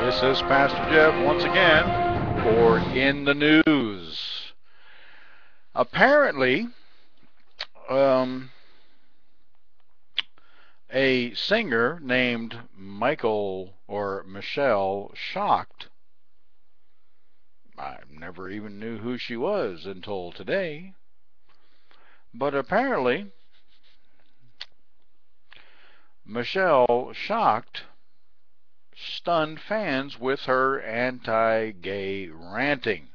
This is Pastor Jeff once again for In the News. Apparently, a singer named Michelle Shocked. I never even knew who she was until today. But apparently, Michelle Shocked stunned fans with her anti-gay ranting.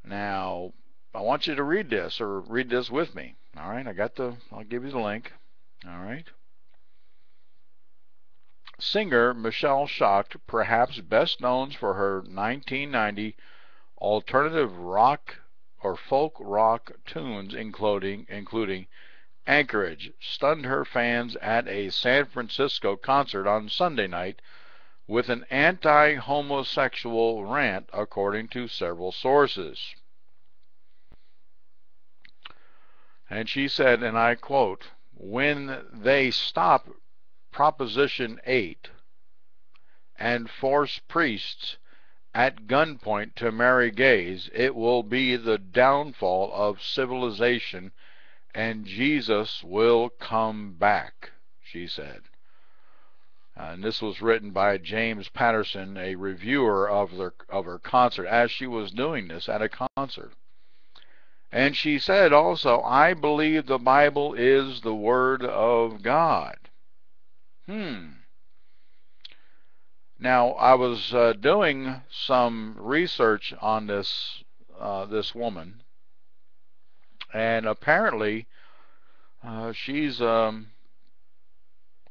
Now, I want you to read this, or read this with me. All right, I'll give you the link. All right. Singer Michelle Shocked, perhaps best known for her 1990 alternative rock or folk rock tunes, including Anchorage, stunned her fans at a San Francisco concert on Sunday night with an anti-homosexual rant, according to several sources. And she said, and I quote, "When they stop Proposition 8 and force priests at gunpoint to marry gays, it will be the downfall of civilization and Jesus will come back," she said. And this was written by James Patterson, a reviewer of her concert, as she was doing this at a concert. And she said also, "I believe the Bible is the Word of God." Now, I was doing some research on this woman, and apparently she's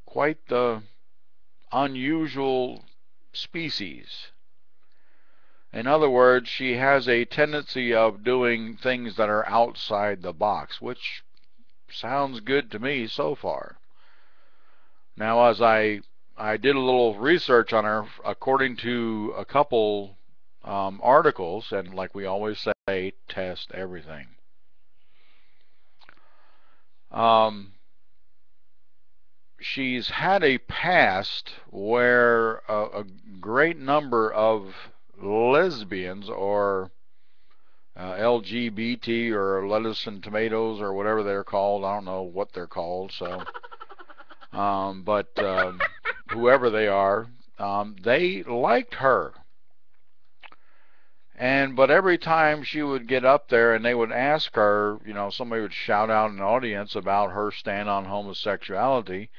quite the unusual species. In other words, she has a tendency of doing things that are outside the box, which sounds good to me so far. Now, as I did a little research on her, according to a couple articles, and like we always say, test everything. She's had a past where a great number of lesbians, or LGBT, or lettuce and tomatoes, or whatever they're called. I don't know what they're called, so but whoever they are, they liked her. But every time she would get up there and they would ask her, somebody would shout out in the audience about her stand on homosexuality,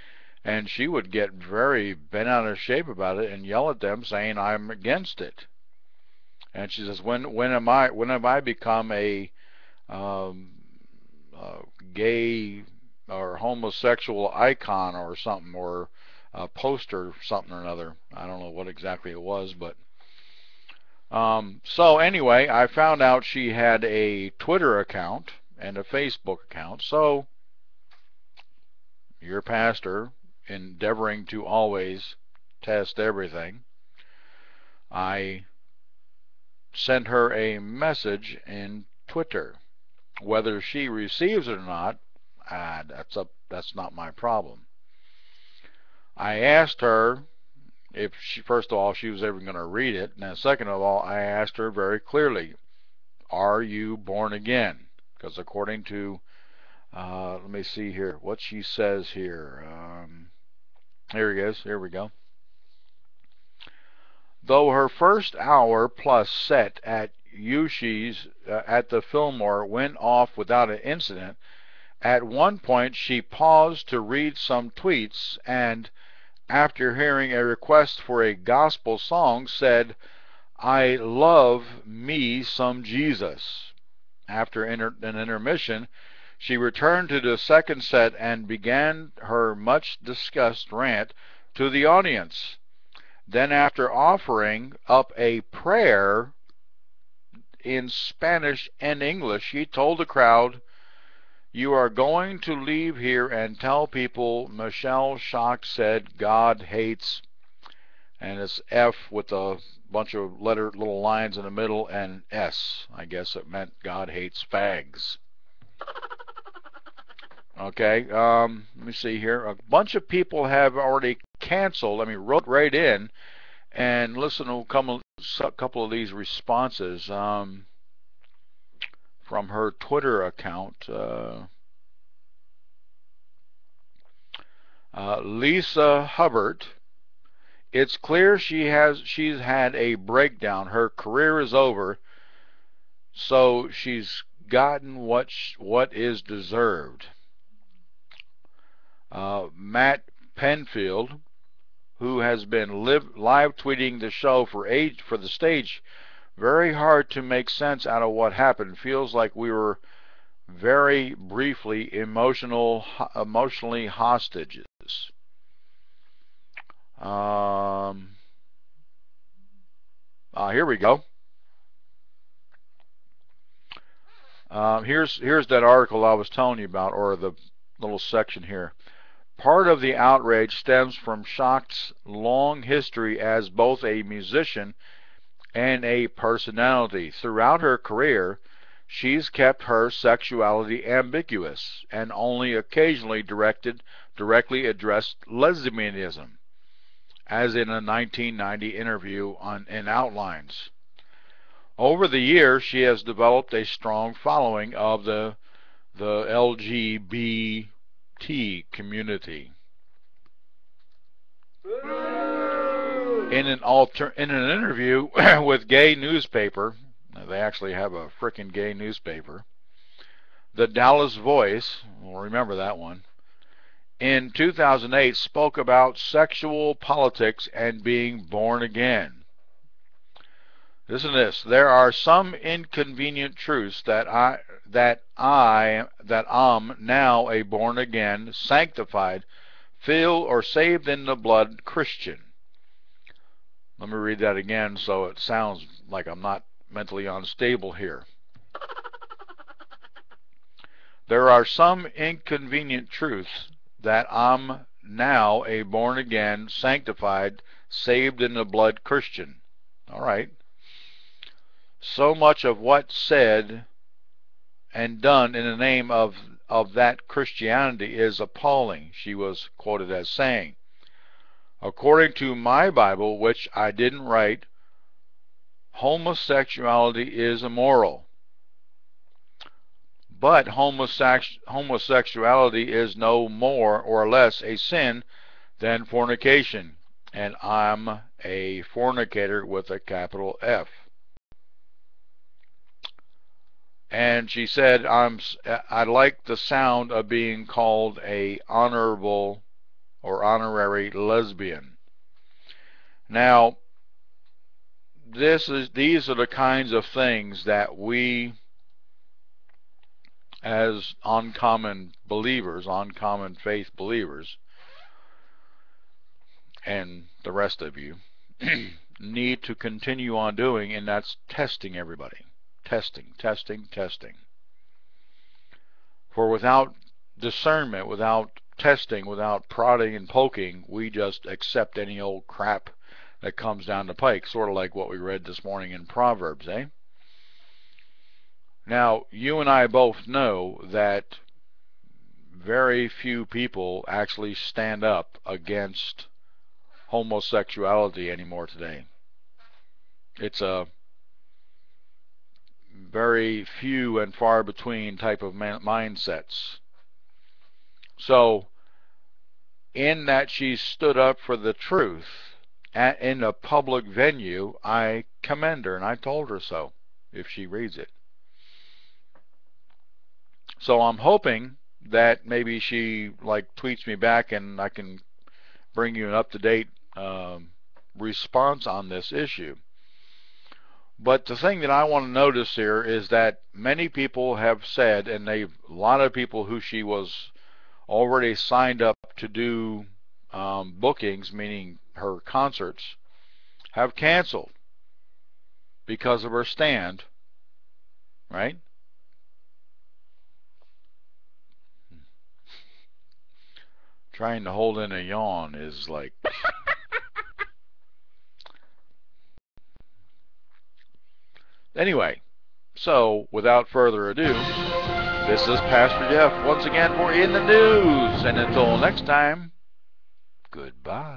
and she would get very bent out of shape about it and yell at them saying, "I'm against it." And she says, when have I become a gay or homosexual icon or something, or a poster, something or another? I don't know what exactly it was, but so anyway, I found out she had a Twitter account and a Facebook account. So your pastor, endeavoring to always test everything, I sent her a message in Twitter. Whether she receives it or not, that's not my problem. I asked her if she, first of all, she was ever going to read it, and then second of all, I asked her very clearly, "Are you born again?" Because according to, let me see here, what she says here. Here it is. Here we go. Though her first hour plus set at Yushi's at the Fillmore went off without an incident, at one point she paused to read some tweets and, after hearing a request for a gospel song, said, "I love me some Jesus." After an intermission, she returned to the second set and began her much discussed rant to the audience. Then, after offering up a prayer in Spanish and English, she told the crowd, "You are going to leave here and tell people Michelle Shocked said God hates," and it's F with a bunch of little lines in the middle, and S. I guess it meant God hates fags. Okay, let me see here. A bunch of people have already canceled, wrote right in And listen to a couple of these responses from her Twitter account. Lisa Hubbard. It's clear she's had a breakdown. Her career is over, so she's gotten what is deserved. Matt Penfield, who has been live tweeting the show for the stage, very hard to make sense out of what happened. Feels like we were very briefly emotionally hostages. Here we go. Here's that article I was telling you about, or the little section here. Part of the outrage stems from Schacht's long history as both a musician and a personality. Throughout her career, she's kept her sexuality ambiguous and only occasionally directly addressed lesbianism, as in a 1990 interview in Outlines. Over the years, she has developed a strong following of the LGBT community. In an interview with Gay Newspaper, they actually have a frickin' gay newspaper, the Dallas Voice, we'll remember that one, in 2008 spoke about sexual politics and being born again. Listen to this. There are some inconvenient truths that I'm now a born again, sanctified, filled or saved in the blood Christian. Let me read that again so it sounds like I'm not mentally unstable here. There are some inconvenient truths that I'm now a born again, sanctified, saved in the blood Christian. All right. So much of what's said and done in the name of that Christianity is appalling, she was quoted as saying. According to my Bible, which I didn't write, homosexuality is immoral. But homosexuality is no more or less a sin than fornication, and I'm a fornicator with a capital F. And she said, I like the sound of being called a honorable or honorary lesbian. Now, these are the kinds of things that we, as uncommon faith believers, and the rest of you, need to continue on doing, and that's testing everybody. Testing. For without discernment, without testing, without prodding and poking, we just accept any old crap that comes down the pike, sort of like what we read this morning in Proverbs, eh? Now, you and I both know that very few people actually stand up against homosexuality anymore today. It's a very few and far between type of mindsets. So, in that she stood up for the truth in a public venue, I commend her, and I told her so, if she reads it. So I'm hoping that maybe she tweets me back and I can bring you an up-to-date response on this issue. But the thing that I want to notice here is that many people have said, and a lot of people who she was already signed up to do bookings, meaning her concerts, have canceled because of her stand, right? Trying to hold in a yawn is like... Anyway, so without further ado, this is Pastor Jeff once again for In the News, and until next time, goodbye.